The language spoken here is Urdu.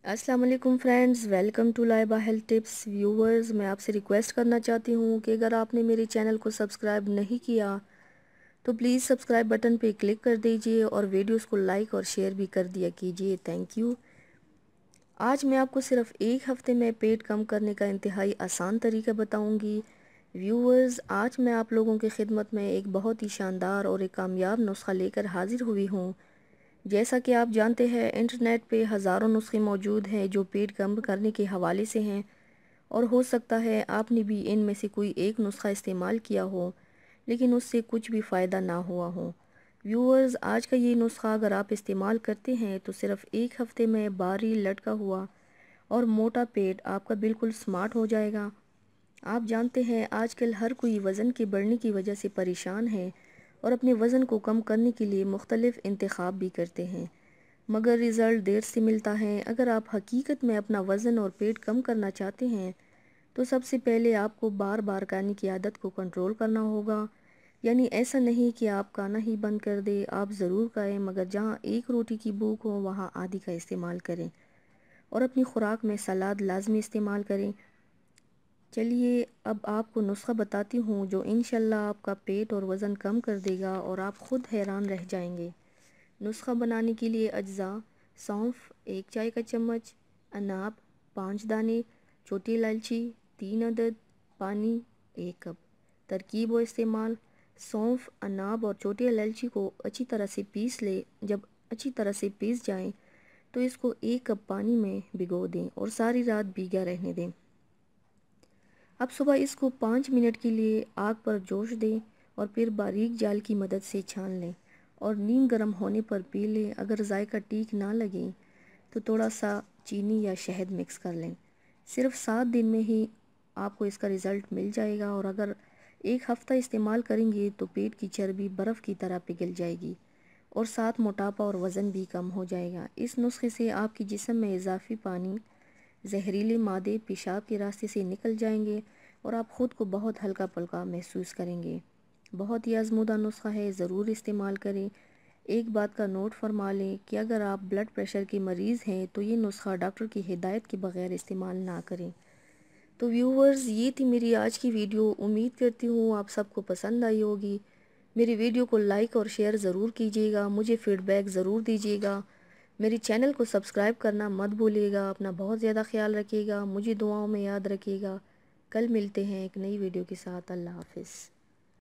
السلام علیکم friends, welcome to Laiba health tips viewers. میں آپ سے ریکویسٹ کرنا چاہتی ہوں کہ اگر آپ نے میرے چینل کو سبسکرائب نہیں کیا تو پلیز سبسکرائب بٹن پہ کلک کر دیجئے اور ویڈیوز کو لائک اور شیئر بھی کر دیا کیجئے، تھینک یو۔ آج میں آپ کو صرف ایک ہفتے میں پیٹ کم کرنے کا انتہائی آسان طریقہ بتاؤں گی۔ ویورز، آج میں آپ لوگوں کی خدمت میں ایک بہت ہی شاندار اور ایک کامیاب نسخہ لے کر حاضر ہوئی ہوں۔ جیسا کہ آپ جانتے ہیں، انٹرنیٹ پہ ہزاروں نسخے موجود ہیں جو پیٹ کم کرنے کے حوالے سے ہیں، اور ہو سکتا ہے آپ نے بھی ان میں سے کوئی ایک نسخہ استعمال کیا ہو لیکن اس سے کچھ بھی فائدہ نہ ہوا ہو۔ ویورز، آج کا یہ نسخہ اگر آپ استعمال کرتے ہیں تو صرف ایک ہفتے میں بھاری لٹکا ہوا اور موٹا پیٹ آپ کا بالکل سمارٹ ہو جائے گا۔ آپ جانتے ہیں آج کل ہر کوئی وزن کے بڑھنے کی وجہ سے پریشان ہے اور اپنے وزن کو کم کرنے کے لیے مختلف انتخاب بھی کرتے ہیں، مگر رزلٹ دیر سے ملتا ہے۔ اگر آپ حقیقت میں اپنا وزن اور پیٹ کم کرنا چاہتے ہیں تو سب سے پہلے آپ کو بار بار کھانے کی عادت کو کنٹرول کرنا ہوگا۔ یعنی ایسا نہیں کہ آپ کھانا ہی بند کر دیں، آپ ضرور کھائیں مگر جہاں ایک روٹی کی بھوک ہو وہاں آدھی کا استعمال کریں، اور اپنی خوراک میں سلاد لازمی استعمال کریں۔ چلیے اب آپ کو نسخہ بتاتی ہوں جو انشاءاللہ آپ کا پیٹ اور وزن کم کر دے گا اور آپ خود حیران رہ جائیں گے۔ نسخہ بنانے کے لیے اجزاء: سونف 1 چائے کا چمچ، اناب 5 دانے، چھوٹی الائچی 3 عدد، پانی 1 کپ۔ ترکیب و استعمال: سونف، اناب اور چھوٹی الائچی کو اچھی طرح سے پیس لیں۔ جب اچھی طرح سے پیس جائیں تو اس کو 1 کپ پانی میں بھگو دیں اور ساری رات بھیگا رہنے دیں۔ اب صبح اس کو 5 منٹ کے لیے آگ پر جوش دیں اور پھر باریک جال کی مدد سے چھان لیں اور نیم گرم ہونے پر پی لیں۔ اگر ذائقہ ٹھیک نہ لگے تو تھوڑا سا چینی یا شہد مکس کر لیں۔ صرف 7 دن میں ہی آپ کو اس کا رزلٹ مل جائے گا، اور اگر ایک ہفتہ استعمال کریں گے تو پیٹ کی چربی برف کی طرح پگھل جائے گی اور ساتھ موٹاپا اور وزن بھی کم ہو جائے گا۔ اس نسخے سے آپ کے جسم میں اضافی پانی، زہریلے مادے پیشاب کے راستے سے نکل جائیں گے اور آپ خود کو بہت ہلکا پھلکا محسوس کریں گے۔ بہت ہی آزمودہ نسخہ ہے، ضرور استعمال کریں۔ ایک بات کا نوٹ فرما لیں کہ اگر آپ بلڈ پریشر کے مریض ہیں تو یہ نسخہ ڈاکٹر کی ہدایت کے بغیر استعمال نہ کریں۔ تو ویورز، یہ تھی میری آج کی ویڈیو۔ امید کرتی ہوں آپ سب کو پسند آئی ہوگی۔ میری ویڈیو کو لائک اور شیئر ضرور کیجیے گا، مجھے فیڈ بیک ضرور دیجیے گا۔ میری چینل کو سبسکرائب کرنا مت بھولیے گا۔ اپنا بہت زیادہ خیال رکھیے گا، مجھے دعاؤں میں یاد رکھیے گا۔ کل ملتے ہیں ایک نئی ویڈیو کے ساتھ۔ اللہ حافظ۔